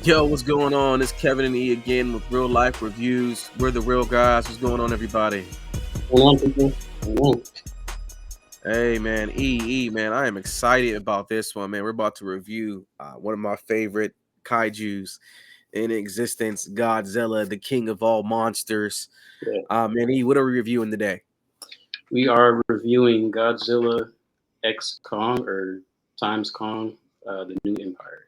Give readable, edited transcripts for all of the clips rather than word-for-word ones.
Yo, what's going on? It's Kevin and E again with real life reviews. We're the real guys. What's going on, everybody? Hold on, people. Hold on. Hey, man, man, I am excited about this one, man. We're about to review one of my favorite kaiju's in existence, Godzilla, the king of all monsters. Yeah. Man, E, what are we reviewing today? We are reviewing Godzilla X Kong or Times Kong, the new Empire.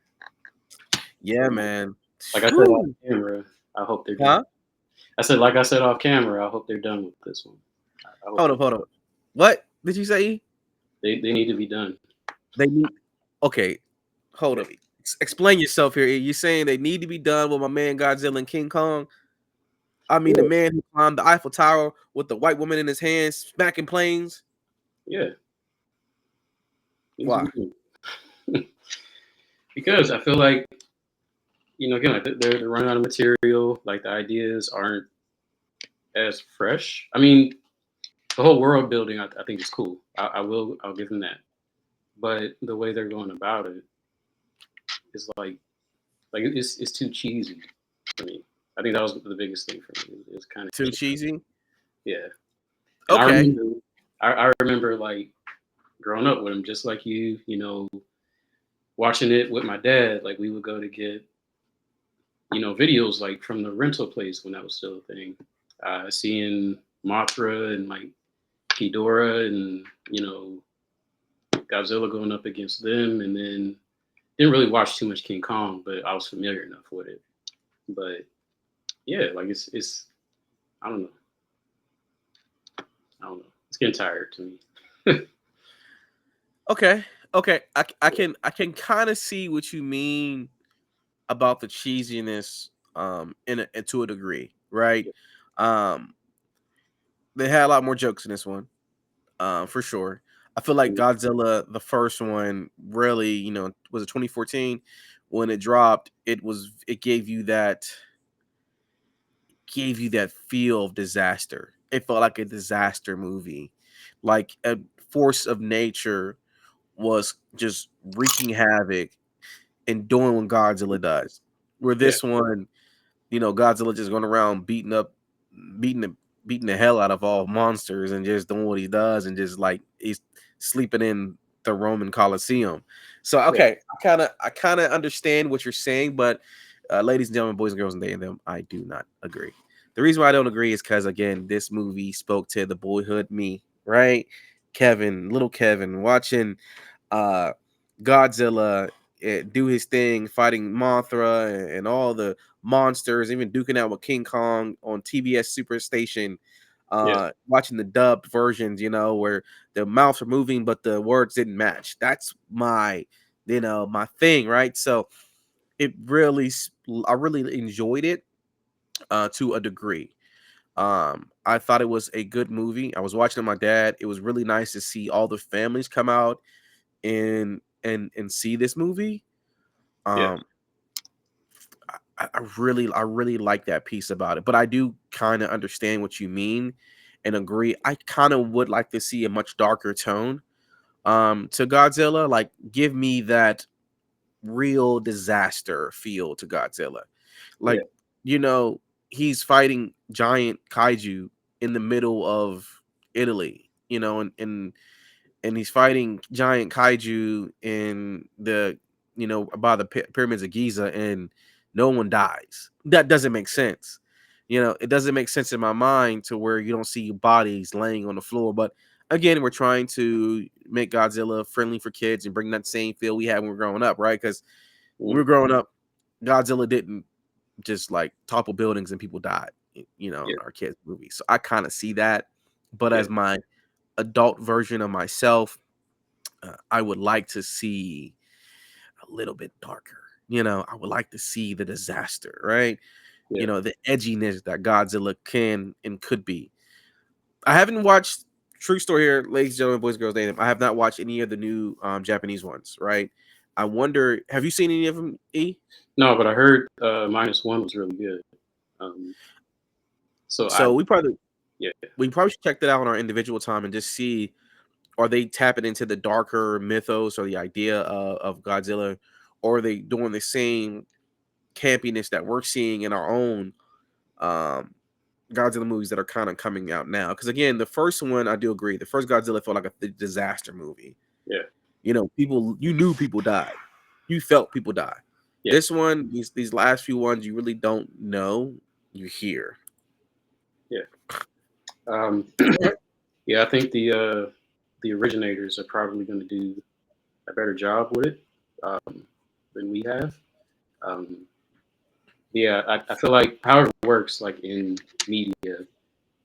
Yeah, man. Like I said off Whew. camera, I hope they're done. Huh? I said, like I said off camera, I hope they're done with this one. I hope Hold up. What did you say, E? they need to be done. They need. Okay, hold up. Explain yourself here. E. You saying they need to be done with my man Godzilla and King Kong? I mean, the Yeah. man who climbed the Eiffel Tower with the white woman in his hands, smacking planes. Yeah. Needs to Why? be done. Because I feel like, again, like they're running out of material. Like the ideas aren't as fresh. I mean, the whole world building, I think is cool. I'll give them that. But the way they're going about it is like it's too cheesy for me. I think that was the biggest thing for me. It's kind of Too cheesy? yeah. And Okay. I remember like growing up with him, just like watching it with my dad. Like we would go to get videos like from the rental place when that was still a thing. Seeing Mothra and like Ghidorah and Godzilla going up against them, and then didn't really watch too much King Kong, but I was familiar enough with it. But yeah, like it's I don't know. I don't know. It's getting tired to me. Okay. Okay. I can kind of see what you mean about the cheesiness to a degree, right? Um they had a lot more jokes in this one. For sure. I feel like Godzilla, the first one, really, was it 2014 when it dropped? It gave you that feel of disaster. It felt like a disaster movie, like a force of nature was just wreaking havoc and doing what Godzilla does. Where Yeah, this one, Godzilla just going around beating the beating the hell out of all monsters and just doing what he does and just like he's sleeping in the Roman Colosseum. So yeah, okay, I kind of understand what you're saying, but ladies and gentlemen, boys and girls, and they and them, I do not agree. The reason why I don't agree is because again, this movie spoke to the boyhood me, right? Kevin, little Kevin, watching uh Godzilla do his thing, fighting Mothra and all the monsters, even duking out with King Kong on TBS Superstation, yeah, watching the dubbed versions, where the mouths are moving but the words didn't match. That's my thing, right? So it really, I really enjoyed it to a degree. I thought it was a good movie. I was watching it with my dad. It was really nice to see all the families come out and see this movie. yeah, Um, I really like that piece about it, but I do kind of understand what you mean and agree. I kind of would like to see a much darker tone to Godzilla. Like, give me that real disaster feel to Godzilla. yeah, Like, you know, he's fighting giant kaiju in the middle of Italy, and he's fighting giant kaiju in by the pyramids of Giza, and no one dies. That doesn't make sense. It doesn't make sense in my mind to where you don't see bodies laying on the floor. But again, we're trying to make Godzilla friendly for kids and bring that same feel we had when we were growing up, right? Because when we mm, were growing up, Godzilla didn't just like topple buildings and people died, in yeah, our kids' movies. So I kind of see that. But yeah, as my adult version of myself, I would like to see a little bit darker. I would like to see the disaster, right? yeah. The edginess that Godzilla can and could be. I haven't watched True Story here, ladies and gentlemen, boys and girls. I have not watched any of the new Japanese ones, right? I wonder, have you seen any of them, E? No, but I heard -1 was really good. Um, so So yeah, we probably should check that out on our individual time and just see, are they tapping into the darker mythos or the idea of Godzilla, or are they doing the same campiness that we're seeing in our own um Godzilla movies that are kind of coming out now. Because again, the first one, I do agree. The first Godzilla felt like a disaster movie. Yeah. You know, people, you knew people died. You felt people die. Yeah. This one, these last few ones, you really don't know. You hear. Yeah. Um, yeah, I think the originators are probably going to do a better job with it than we have. Um, yeah, I feel like however it works, like in media,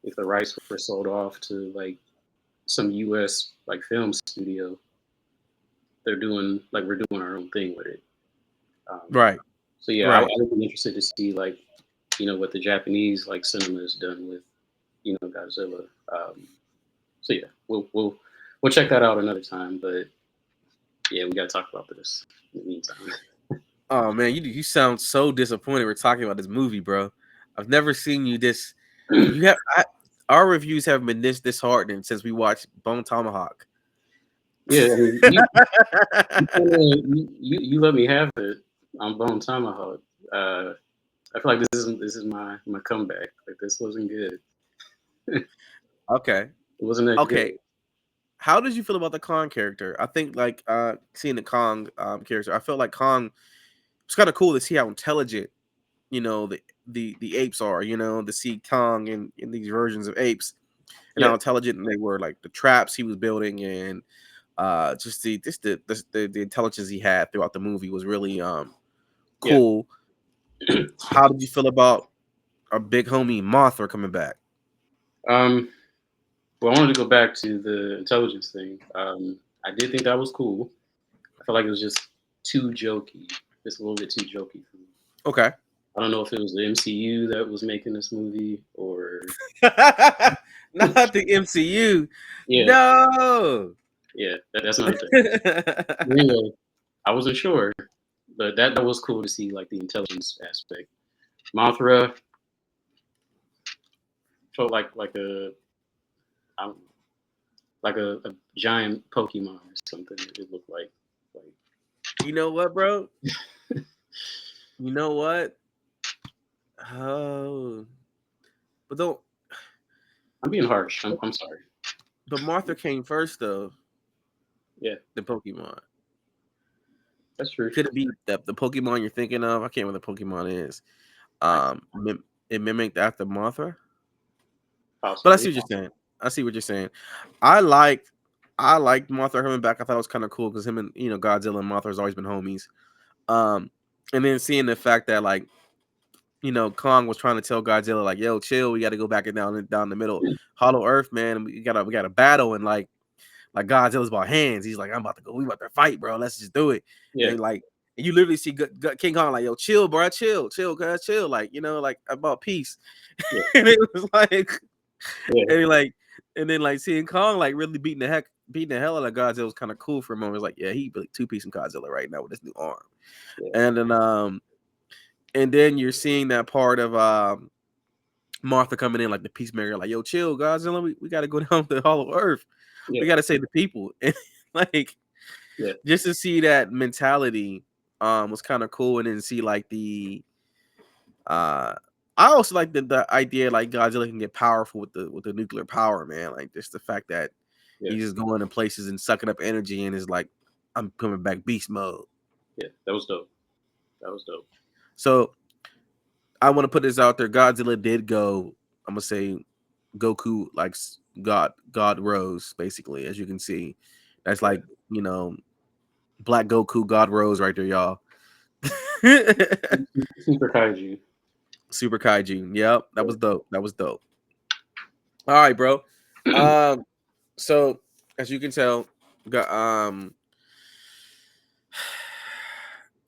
if the rights were sold off to like some U.S. like film studio, they're doing like we're doing our own thing with it. Um, Right. so yeah, I Right. would be interested to see like what the Japanese like cinema has done with Godzilla. So yeah, we'll check that out another time. But yeah, we gotta talk about this in the meantime. Oh man, you sound so disappointed. We're talking about this movie, bro. I've never seen you this. You have our reviews haven't been this hard since we watched Bone Tomahawk. Yeah, I mean, you let me have it on Bone Tomahawk. Uh, I feel like this is my comeback. Like this wasn't good. It Okay. wasn't that good. Okay. How did you feel about the Kong character? I think like seeing the Kong character, I felt like Kong it's kind of cool to see how intelligent, the apes are, to see Kong in these versions of apes and Yeah, how intelligent they were, like the traps he was building and just the intelligence he had throughout the movie was really yeah. cool. How did you feel about our big homie Mothra coming back? Um, well, I wanted to go back to the intelligence thing. I did think that was cool. I felt like it was just too jokey, just a little bit too jokey for me. Okay. I don't know if it was the MCU that was making this movie or Not the MCU. yeah, No. yeah. That's another thing. Anyway, I wasn't sure, but that was cool to see like the intelligence aspect. Mothra felt like a I don't know, like a giant Pokemon or something. It looked like You know what, bro? You know what? Oh, but don't. I'm being harsh. I'm sorry. But Martha came first, though. Yeah, The Pokemon. that's true. Could it be the Pokemon you're thinking of? I can't remember what the Pokemon is. I It mimicked after Mothra. But I possibly. see what you're saying. I see what you're saying. I liked I liked Mothra coming back. I thought it was kind of cool because him and Godzilla and Mothra has always been homies. Um, and then seeing the fact that like Kong was trying to tell Godzilla like, "Yo, chill, we got to go back and down the middle, Hollow Earth, man. We got to battle." And like Godzilla's about hands. He's like, "I'm about to go. We about to fight, bro. Let's just do it." Yeah, And like, and you literally see King Kong like, "Yo, chill, bro, chill, guys, chill." Like, like about peace. yeah, And it was like, yeah, and like, and then like seeing Kong like really beating the hell out of Godzilla was kind of cool for a moment. It was like, yeah, he really two piecing Godzilla right now with his new arm. yeah, And then you're seeing that part of Martha coming in like the peacemaker, like, yo, chill, Godzilla, we got to go down to the Hollow Earth. yeah, We got to save the people. And like, yeah, just to see that mentality was kind of cool. And then see like uh I also like the idea like Godzilla can get powerful with the nuclear power, man. Like just the fact that yeah, he's just going to places and sucking up energy and is like, I'm coming back beast mode. yeah. That was dope. That was dope. So I want to put this out there. Godzilla did go, I'm gonna say Goku like God Rose, basically, as you can see. That's Yeah, like, you know, Black Goku God Rose right there, y'all. Super Kaiju. Super Kaiju. Yep, that was dope. That was dope. All right, bro. Um, so as you can tell, got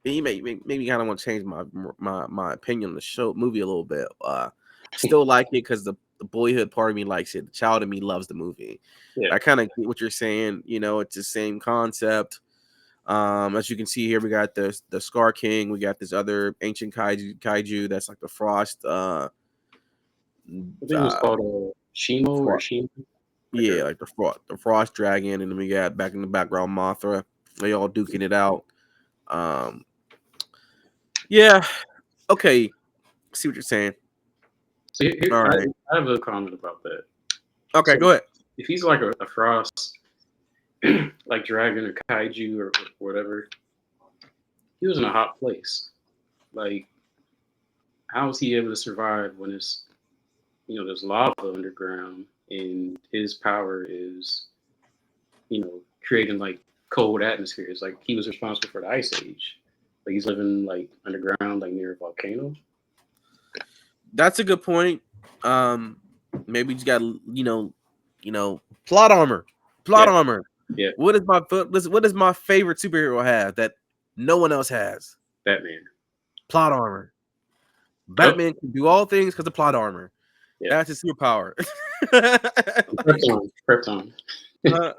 you maybe kind of want to change my opinion on the show movie a little bit. Still like it because the boyhood part of me likes it. The child in me loves the movie. Yeah, I kind of get what you're saying. It's the same concept. As you can see here, we got the Scar King. We got this other ancient kaiju that's like the frost. I think it was Uh, called Shimo or fro- Shimo. Like yeah, like the frost dragon, and then we got back in the background Mothra. They all duking it out. Um, yeah, Okay, see what you're saying. So All right. I have a comment about that. Okay, So go ahead. if he's like a frost, like dragon or kaiju or whatever, he was in a hot place. Like, how is he able to survive when it's there's lava underground and his power is creating like cold atmospheres. Like he was responsible for the ice age. Like he's living like underground, like near a volcano. That's a good point. Um, maybe you got plot armor. Plot Yeah, armor. yeah, What does my favorite superhero have that no one else has? Batman. Plot armor. Yep. Batman can do all things because of plot armor. Yeah. That's his superpower. Prep time. Prep time. uh,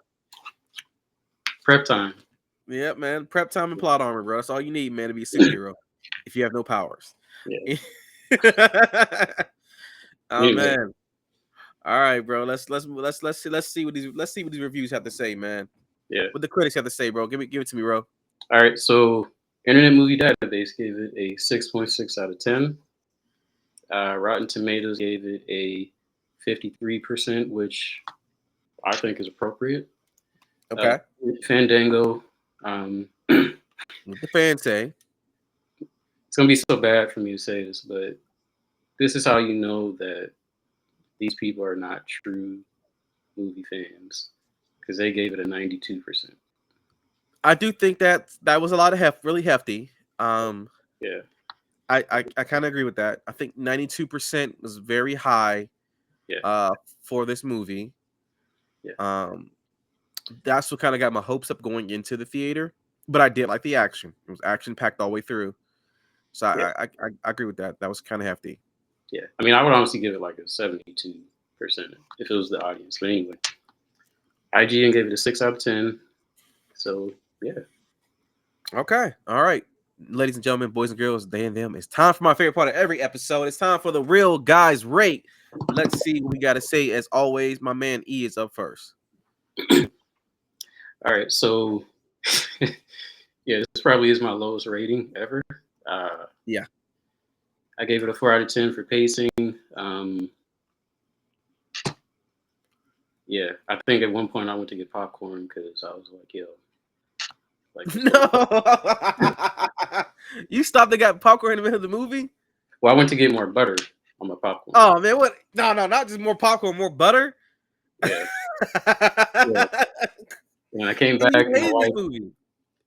Prep time. yeah, man. Prep time and plot armor, bro. That's all you need, man, to be a superhero. If you have no powers. Yeah. Oh Anyway, man. All right, bro. Let's see what these reviews have to say, man. yeah. What the critics have to say, bro. Give it to me, bro. All right. So Internet Movie Database gave it a 6.6 out of 10. Rotten Tomatoes gave it a 53%, which I think is appropriate. Uh, Okay. Fandango, it's What the fans say. gonna be so bad for me to say this, but this is how you know that these people are not true movie fans because they gave it a 92%. I do think that was a lot of really hefty. Um, Yeah, I kind of agree with that. I think 92% was very high yeah, uh for this movie. yeah, Um, that's what kind of got my hopes up going into the theater. But I did like the action. It was action packed all the way through. So yeah, I agree with that. That was kind of hefty. yeah. I mean, I would honestly give it like a 72% if it was the audience. But anyway, IGN gave it a 6 out of 10. So yeah, Okay. All right. Ladies and gentlemen, boys and girls, they and them. It's time for my favorite part of every episode. It's time for the real guys rate. Let's see what we got to say. As always, my man E is up first. all right. So yeah, this probably is my lowest rating ever. Uh, Yeah. I gave it a 4 out of 10 for pacing. Um, yeah, I think at one point I went to get popcorn because I was like, yo, like this. No. You stopped and got popcorn in the middle of the movie? Well, I went to get more butter on my popcorn. Oh man, what? No, not just more popcorn, more butter. Yeah, yeah. And I came And back you and my hated this wife, movie.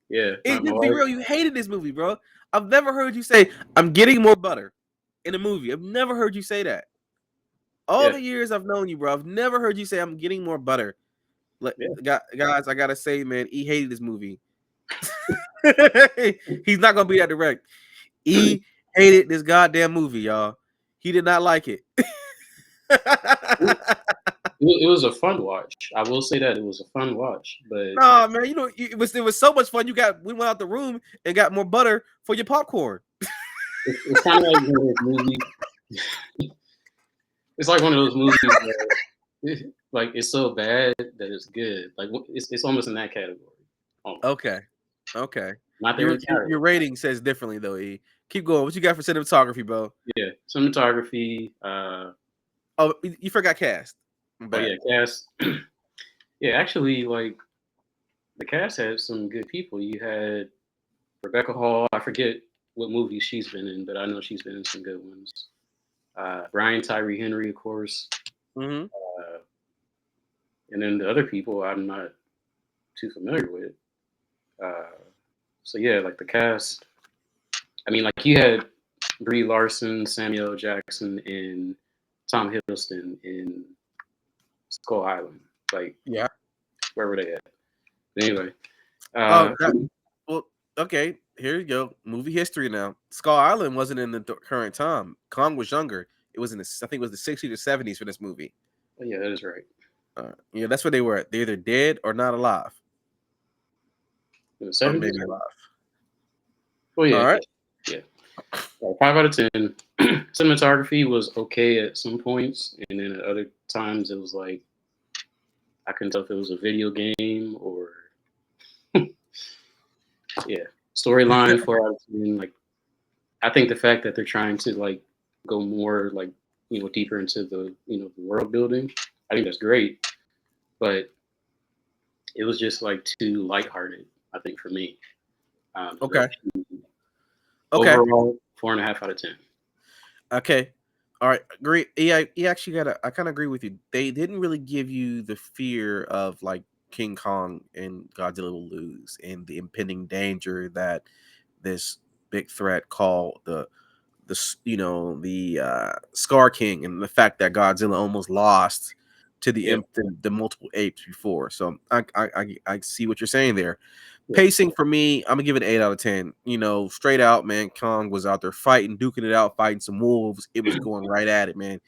yeah, And my just be wife, real, you hated this movie, bro. I've never heard you say, I'm getting more butter in a movie. I've never heard you say that. All yeah, the years I've known you, bro, I've never heard you say, I'm getting more butter. Like, yeah. guys, I gotta say, man, he hated this movie. He's not gonna be that direct. He hated this goddamn movie, y'all. He did not like it. It was a fun watch. I will say that it was a fun watch, but Nah, man, it was so much fun. We went out the room and got more butter for your popcorn. it's kind of like one of those movies. It's like one of those movies where like it's so bad that it's good. Like it's almost in that category. Almost. Okay. Okay. Not their Your entirely. rating says differently though, E. Keep going. What you got for cinematography, bro? Yeah, cinematography. Oh, you forgot cast. I'm Oh bad. yeah, cast. Yeah, actually, like the cast had some good people. You had Rebecca Hall. I forget what movies she's been in, but I know she's been in some good ones. Brian Tyree Henry, of course, Mm-hmm. uh, and then the other people I'm not too familiar with. Uh, so yeah, like the cast. I mean, like you had Brie Larson, Samuel Jackson, and Tom Hiddleston in Skull Island. Like, Yeah. where were they at? But anyway, Oh, uh, well, okay. Here you go. Movie history now. Skull Island wasn't in the current time. Kong was younger. It was in I think it was the 60s or 70s for this movie. oh, yeah, that is right. That's where they were. They're either dead or not alive, In the or 70s? maybe alive. Oh, yeah, All yeah. right. Yeah. 5 out of 10. Cinematography was okay at some points, and then at other times it was like I couldn't tell if it was a video game or yeah. Storyline 4 out of 10. Like I think the fact that they're trying to like go more like deeper into the the world building, I think that's great. But it was just like too lighthearted. I think for me, a little Okay. too Okay. overall 4.5 out of 10. Okay. All right. Agree. Yeah, you actually got to. I kind of agree with you. They didn't really give you the fear of like King Kong and Godzilla will lose and the impending danger that this big threat called the Scar King and the fact that Godzilla almost lost to Yeah, the multiple apes before. So I see what you're saying there. yeah, Pacing for me, I'm gonna give it an 8 out of 10. Straight out, man. Kong was out there fighting, duking it out, fighting some wolves. It was going right at it, man.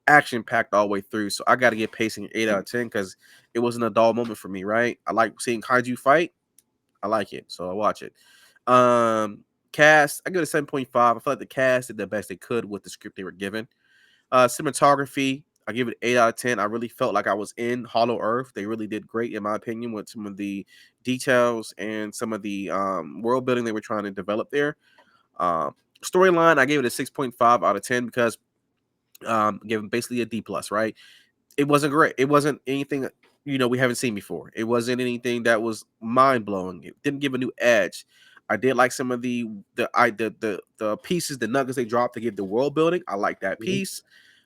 Action packed all the way through. So I got to get pacing an 8 out of 10 because it wasn't a dull moment for me, right? I like seeing kaiju fight. I like it, so I watch it. Cast, I give it a 7.5. I feel like the cast did the best they could with the script they were given. Cinematography, I give it 8 out of 10. I really felt like I was in Hollow Earth. They really did great, in my opinion, with some of the details and some of the world building they were trying to develop there. Storyline, I gave it a 6.5 out of 10 because gave them basically a D plus, right? It wasn't great. It wasn't anything we haven't seen before. It wasn't anything that was mind blowing. It didn't give a new edge. I did like some of the pieces, the nuggets they dropped to give the world building. I like that mhm. piece,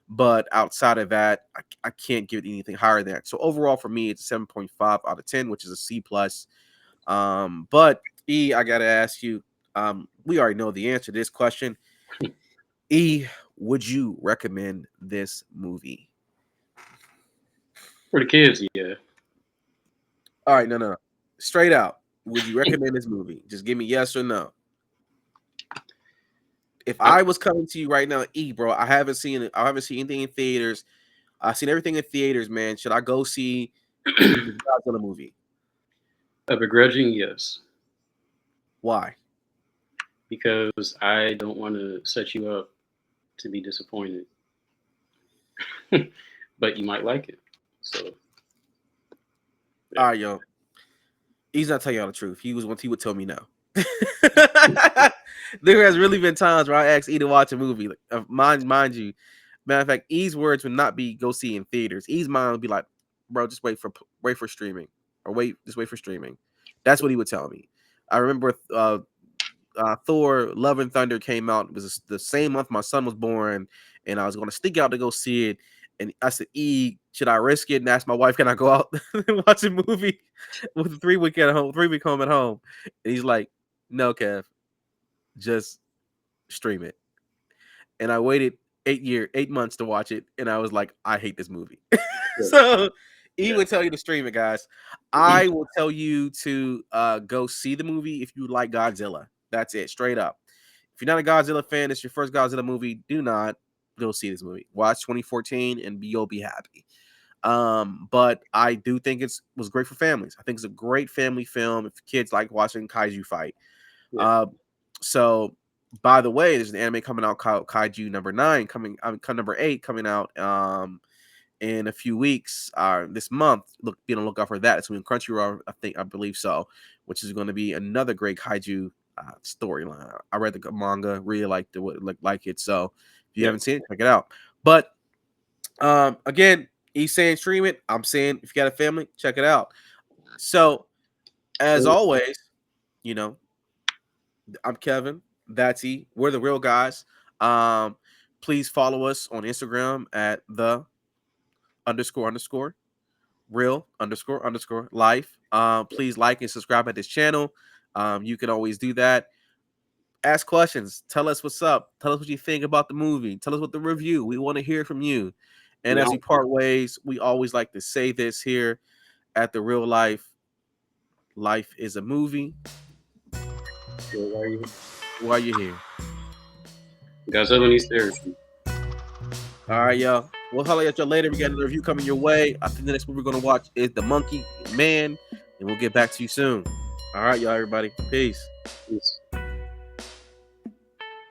but outside of that, I can't give it anything higher than that. So overall, for me, it's a 7.5 out of 10, which is a C plus. But E, I gotta ask you. We already know the answer to this question. E, would you recommend this movie? For the kids, yeah. All right, no. Straight out. Would you recommend this movie? Just give me yes or no. If I'm, I was coming to you right now, bro, I haven't seen it. I haven't seen anything in theaters. I've seen everything in theaters, man. Should I go see the Godzilla movie? a begrudging yes, Why? because I don't want to set you up to be disappointed, but you might like it. So All yeah, right, yo. He's not telling y'all the truth. He would tell me no. There has really been times where I asked E to watch a movie. Like, mind you, matter of fact, E's words would not be go see in theaters. E's mind would be like, bro, just wait for streaming, or just wait for streaming. That's what he would tell me. I remember Thor: Love and Thunder came out. It was the same month my son was born, and I was going to sneak out to go see it. And I said, E, should I risk it? And ask my wife, can I go out and watch a movie with a 3 week home at home? And he's like, no, Kev, just stream it. And I waited 8 months to watch it, and I was like, I hate this movie. So E yeah, would tell you to stream it, guys. I will tell you to go see the movie if you like Godzilla. That's it, straight up. If you're not a Godzilla fan, it's your first Godzilla movie. Do not go see this movie. Watch 2014, and you'll be happy. But I do think was great for families. I think it's a great family film if kids like watching kaiju fight. yeah, Uh, so by the way, there's an anime coming out called Kaiju number 9 number 8 coming out in a few weeks this month. Be on the lookout for that. It's going to be Crunchyroll, I believe so, which is going to be another great kaiju storyline. I read the manga, really liked it. So if you yeah. haven't seen it, check it out. But again, he's saying stream it. I'm saying if you got a family, check it out. So as always, you know, I'm Kevin. That's E. We're the real guys. Please follow us on Instagram at the __ real _ life. Please like and subscribe at this channel. You can always do that. Ask questions. Tell us what's up. Tell us what you think about the movie. Tell us what the review. We want to hear from you. And We as we all part ways, we always like to say this here at the real life. Life is a movie. why are you Why you here? Godzilla needs therapy. All right, y'all. We'll holler at y'all later. We got another review coming your way. I think the next movie we're gonna watch is The Monkey Man, and we'll get back to you soon. All right, y'all, everybody. Peace. Peace.